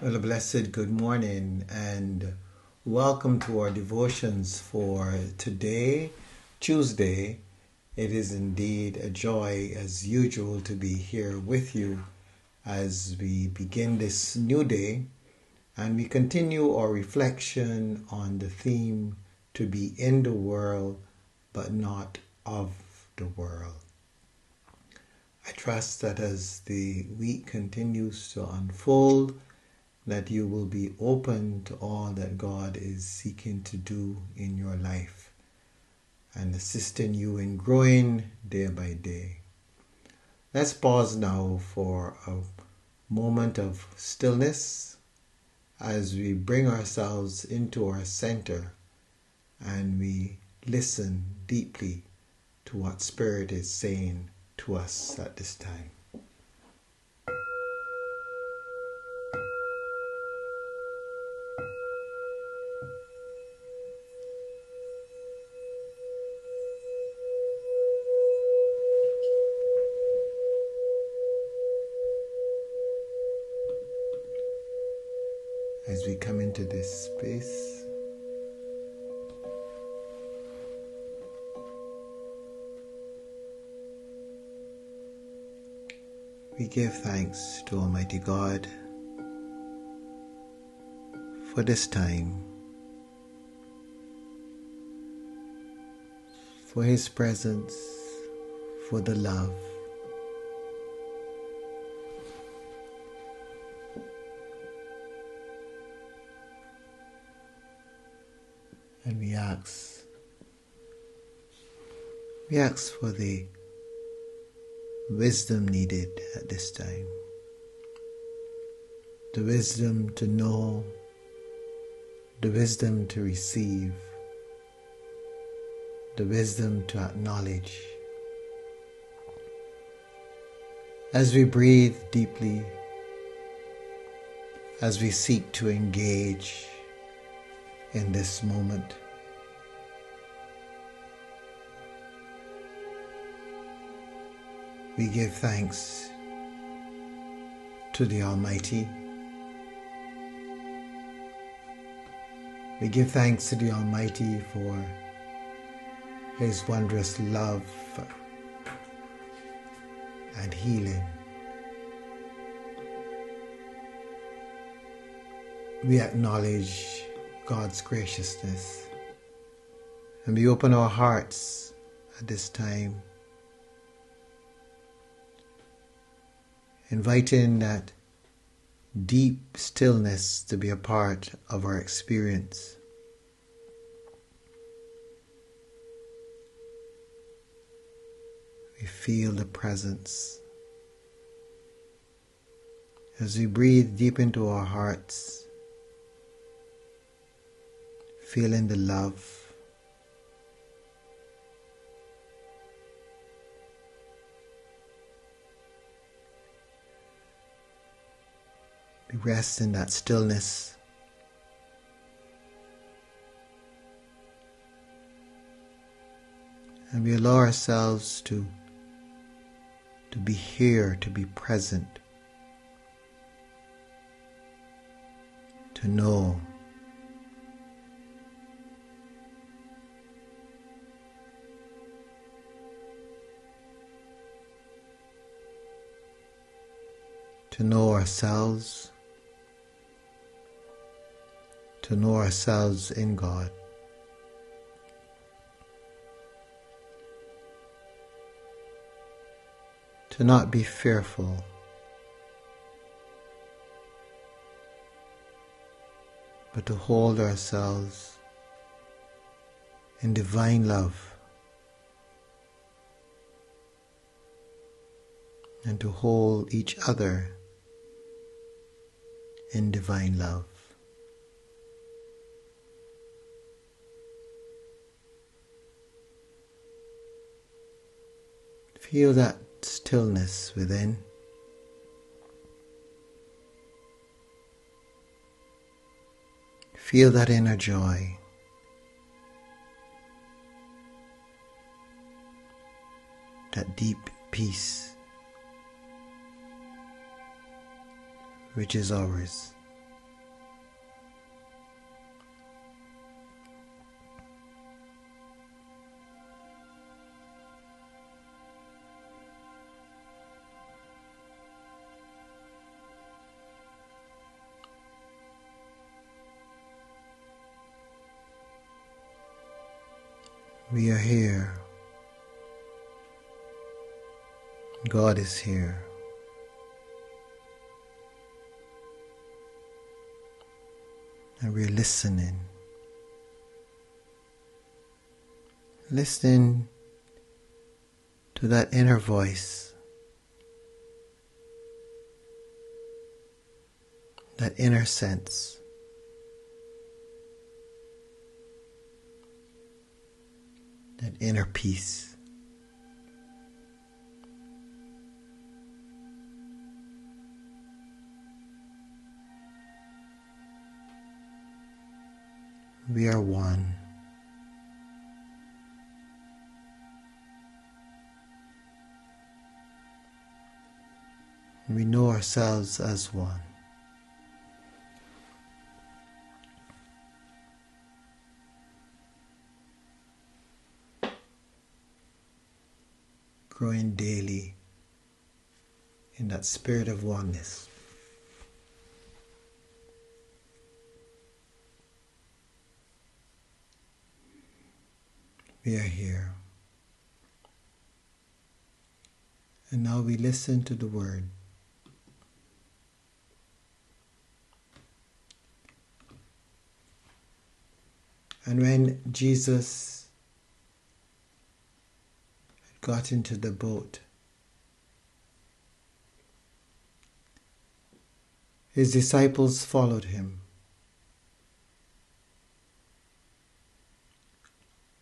Well, a blessed good morning and welcome to our devotions for today, Tuesday. It is indeed a joy as usual to be here with you as we begin this new day and we continue our reflection on the theme to be in the world but not of the world. I trust that as the week continues to unfold, that you will be open to all that God is seeking to do in your life and assisting you in growing day by day. Let's pause now for a moment of stillness as we bring ourselves into our center and we listen deeply to what Spirit is saying to us at this time. As we come into this space, we give thanks to Almighty God for this time, for His presence, for the love, and we ask for the wisdom needed at this time. The wisdom to know, the wisdom to receive, the wisdom to acknowledge. As we breathe deeply, as we seek to engage in this moment, we give thanks to the Almighty. We give thanks to the Almighty for His wondrous love and healing. We acknowledge God's graciousness and we open our hearts at this time, inviting that deep stillness to be a part of our experience. We feel the presence. As we breathe deep into our hearts, feeling the love, we rest in that stillness. And we allow ourselves to be here, to be present, to know. To know ourselves, to know ourselves in God. To not be fearful, but to hold ourselves in divine love, and to hold each other in divine love. Feel that stillness within. Feel that inner joy. That deep peace which is ours. We are here. God is here. And we're listening. Listening to that inner voice, that inner sense. That inner peace. We are one. We know ourselves as one. Growing daily in that spirit of oneness. We are here. And now we listen to the word. And when Jesus got into the boat, his disciples followed him.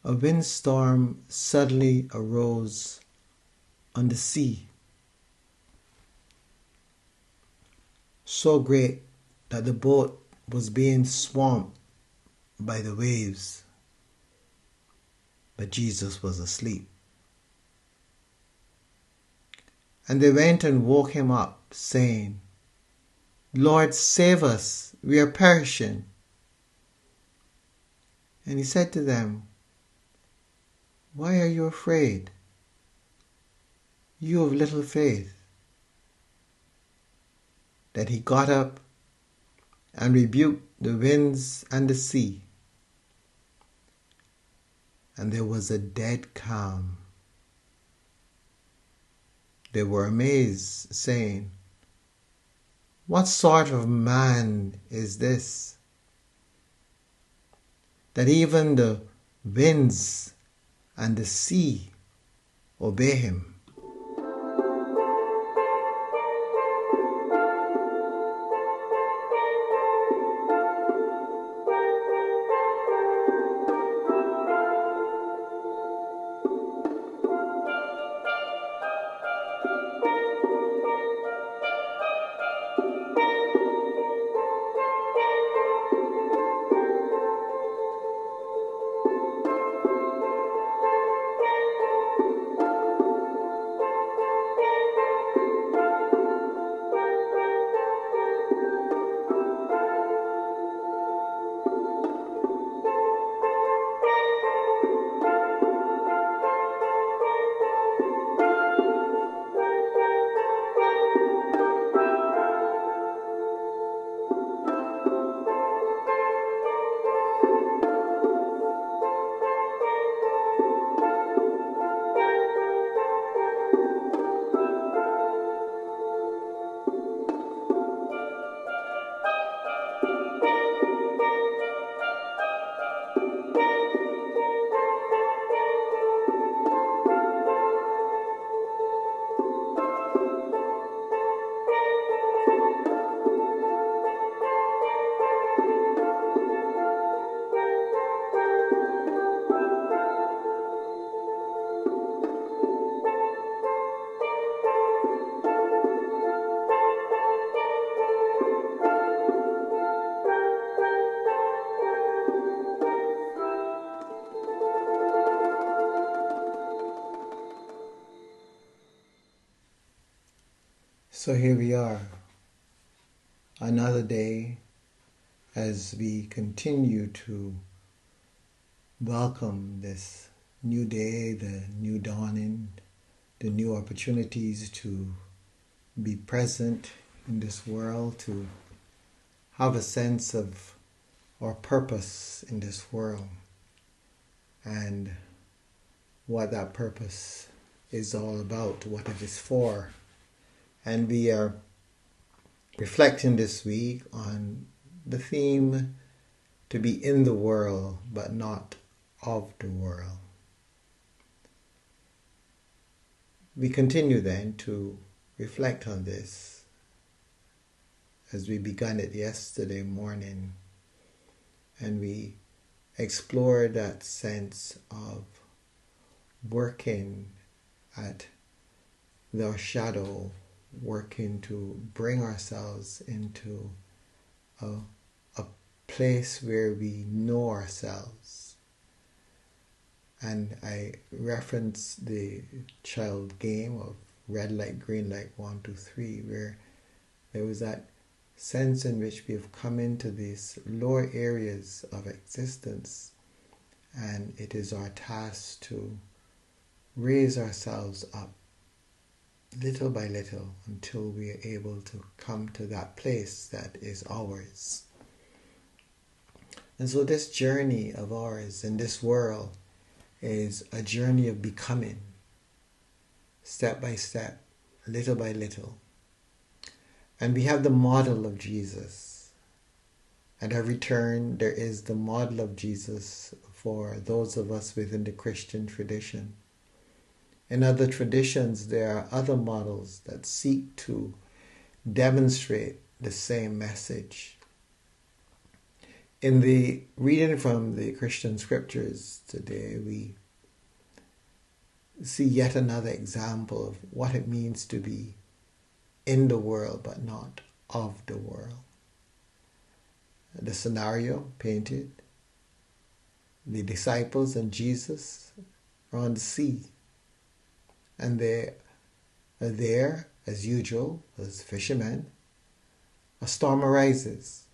A windstorm suddenly arose on the sea, so great that the boat was being swamped by the waves, but Jesus was asleep. And they went and woke him up, saying, "Lord, save us, we are perishing." And he said to them, "Why are you afraid, you of little faith?" Then he got up and rebuked the winds and the sea, and there was a dead calm. They were amazed, saying, "What sort of man is this, that even the winds and the sea obey him?" So here we are, another day as we continue to welcome this new day, the new dawning, the new opportunities to be present in this world, to have a sense of our purpose in this world and what that purpose is all about, what it is for. And we are reflecting this week on the theme to be in the world but not of the world. We continue then to reflect on this as we began it yesterday morning, and we explored that sense of working at the shadow, working to bring ourselves into a place where we know ourselves. And I reference the child game of red light, green light, 1, 2, 3, where there was that sense in which we have come into these lower areas of existence, and it is our task to raise ourselves up little by little until we are able to come to that place that is ours. And so this journey of ours in this world is a journey of becoming, step by step, little by little. And we have the model of Jesus. At every turn, there is the model of Jesus for those of us within the Christian tradition. In other traditions, there are other models that seek to demonstrate the same message. In the reading from the Christian scriptures today, we see yet another example of what it means to be in the world but not of the world. The scenario painted, the disciples and Jesus are on the sea, and they are there as usual as fishermen. A storm arises,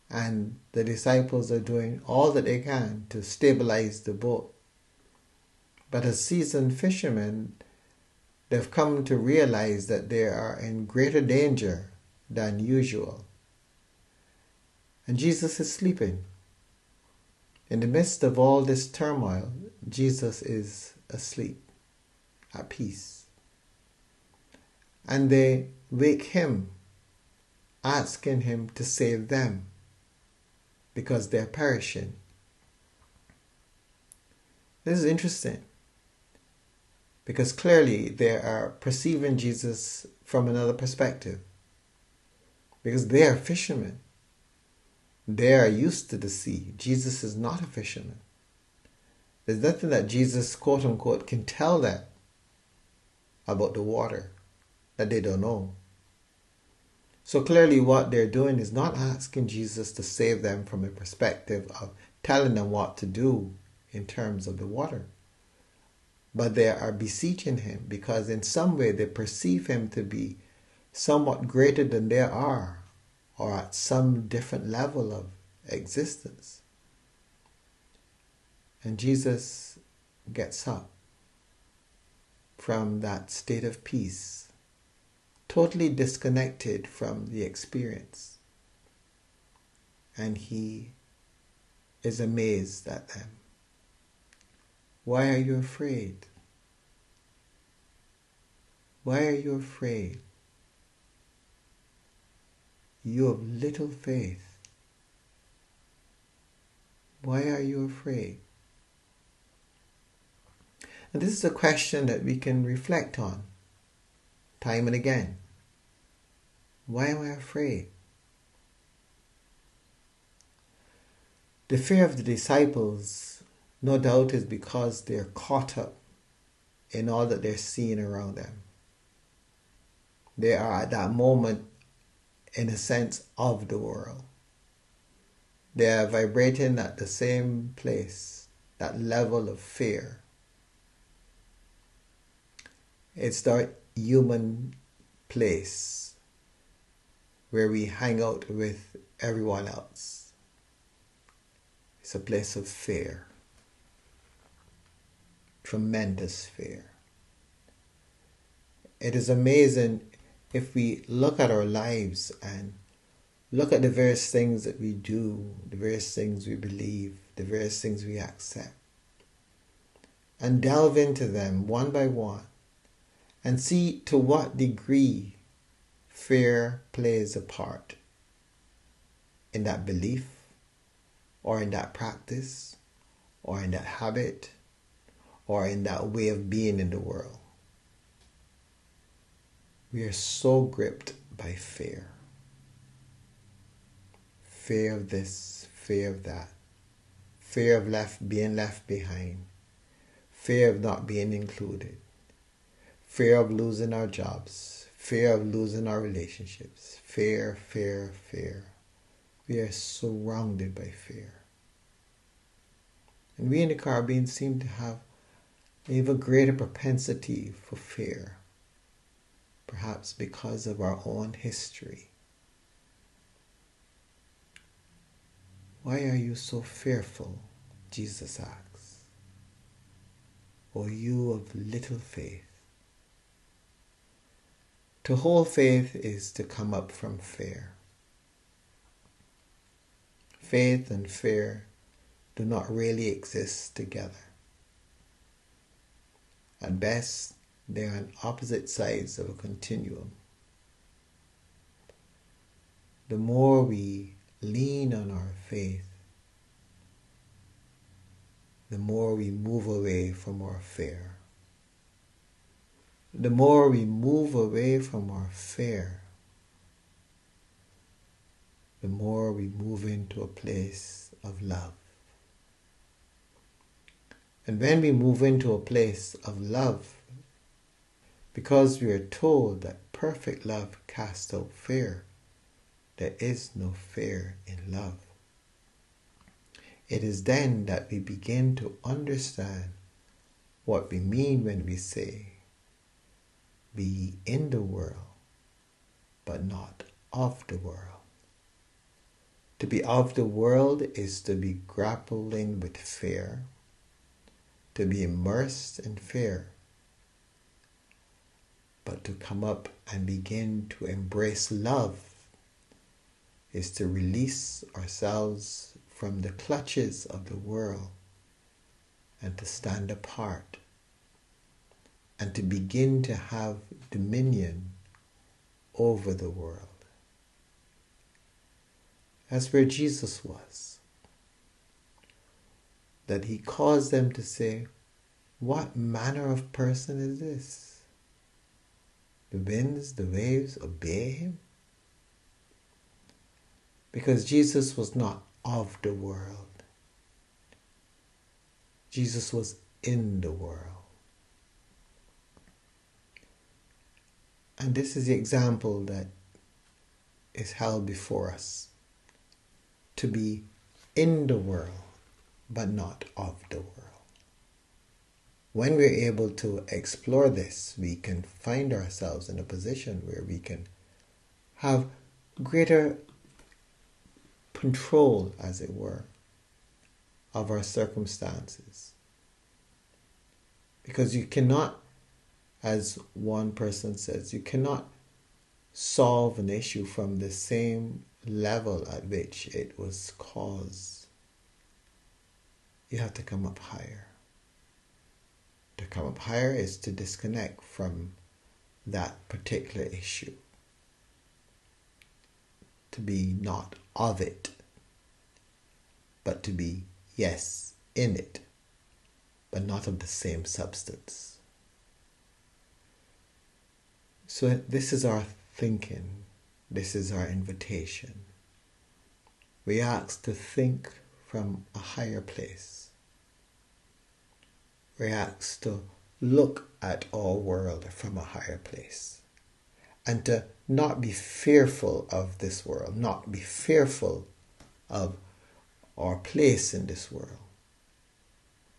and the disciples are doing all that they can to stabilize the boat. But as seasoned fishermen, they've come to realize that they are in greater danger than usual. And Jesus is sleeping. In the midst of all this turmoil, Jesus is asleep, at peace. And they wake him, asking him to save them because they're perishing. This is interesting, because clearly they are perceiving Jesus from another perspective, because they are fishermen. They are used to the sea. Jesus is not a fisherman. There's nothing that Jesus, quote unquote, can tell them about the water that they don't know. So clearly what they're doing is not asking Jesus to save them from a perspective of telling them what to do in terms of the water. But they are beseeching him because in some way they perceive him to be somewhat greater than they are, or at some different level of existence. And Jesus gets up from that state of peace, totally disconnected from the experience. And he is amazed at them. Why are you afraid? Why are you afraid? You have little faith. Why are you afraid? And this is a question that we can reflect on time and again. Why am I afraid? The fear of the disciples, no doubt, is because they're caught up in all that they're seeing around them. They are at that moment, in a sense, of the world. They are vibrating at the same place, that level of fear. It's their human place where we hang out with everyone else. It's a place of fear, tremendous fear. It is amazing if we look at our lives and look at the various things that we do, the various things we believe, the various things we accept, and delve into them one by one and see to what degree fear plays a part in that belief, or in that practice, or in that habit, or in that way of being in the world. We are so gripped by fear. Fear of this, fear of that. Fear of being left behind. Fear of not being included. Fear of losing our jobs. Fear of losing our relationships. Fear, fear, fear. We are surrounded by fear. And we in the Caribbean seem to have an even greater propensity for fear. Perhaps because of our own history. Why are you so fearful? Jesus asks. O you of little faith. To hold faith is to come up from fear. Faith and fear do not really exist together. At best, they are on opposite sides of a continuum. The more we lean on our faith, the more we move away from our fear. The more we move away from our fear, the more we move into a place of love. And when we move into a place of love, because we are told that perfect love casts out fear, there is no fear in love. It is then that we begin to understand what we mean when we say, be ye in the world, but not of the world. To be of the world is to be grappling with fear, to be immersed in fear, but to come up and begin to embrace love is to release ourselves from the clutches of the world and to stand apart and to begin to have dominion over the world. That's where Jesus was. That he caused them to say, what manner of person is this? The winds, the waves obey him? Because Jesus was not of the world. Jesus was in the world. And this is the example that is held before us. To be in the world, but not of the world. When we're able to explore this, we can find ourselves in a position where we can have greater control, as it were, of our circumstances. Because you cannot, as one person says, you cannot solve an issue from the same level at which it was caused. You have to come up higher. To come up higher is to disconnect from that particular issue. To be not of it, but to be, yes, in it, but not of the same substance. So this is our thinking. This is our invitation. We ask to think from a higher place. We ask to look at our world from a higher place. And to not be fearful of this world, not be fearful of our place in this world,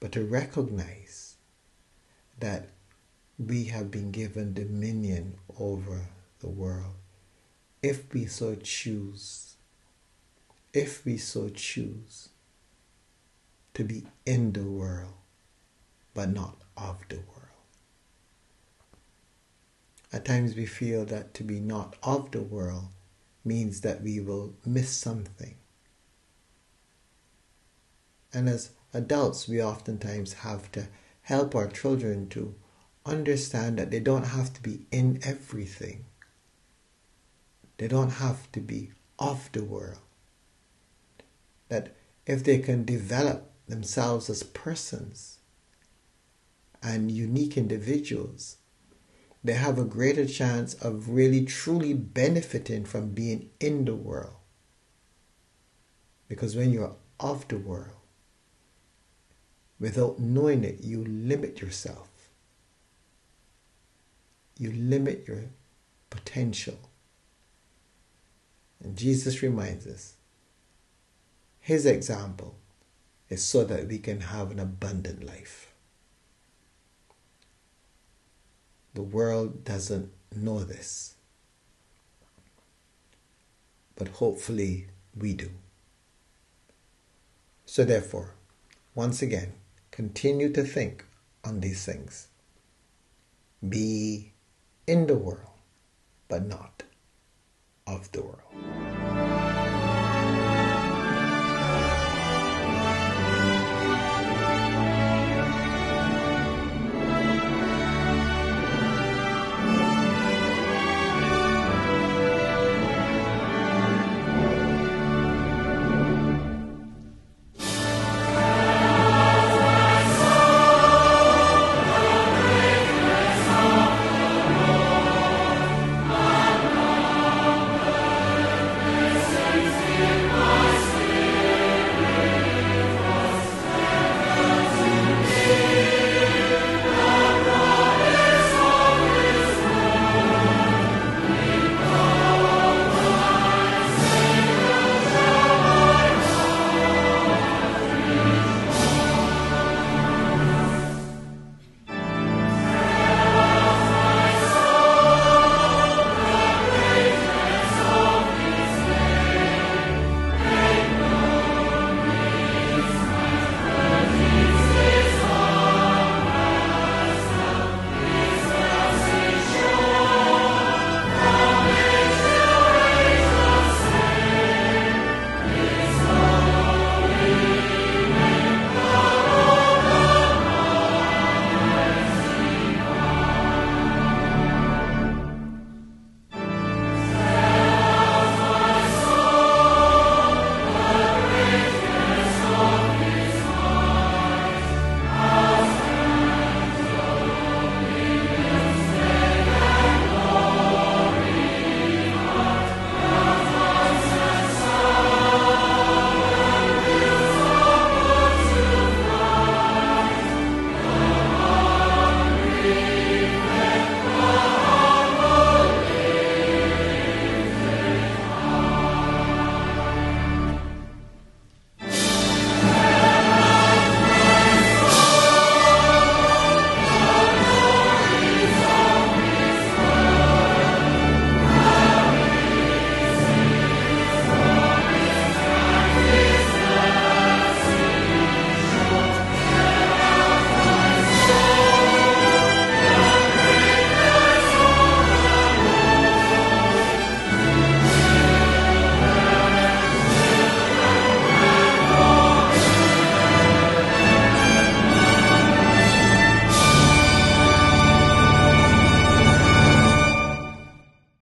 but to recognize that we have been given dominion over the world if we so choose. If we so choose to be in the world, but not of the world. At times we feel that to be not of the world means that we will miss something. And as adults, we oftentimes have to help our children to understand that they don't have to be in everything. They don't have to be of the world. That if they can develop themselves as persons and unique individuals, they have a greater chance of really truly benefiting from being in the world. Because when you're of the world, without knowing it, you limit yourself. You limit your potential. And Jesus reminds us, his example is so that we can have an abundant life. The world doesn't know this, but hopefully we do. So therefore, once again, continue to think on these things. Be in the world,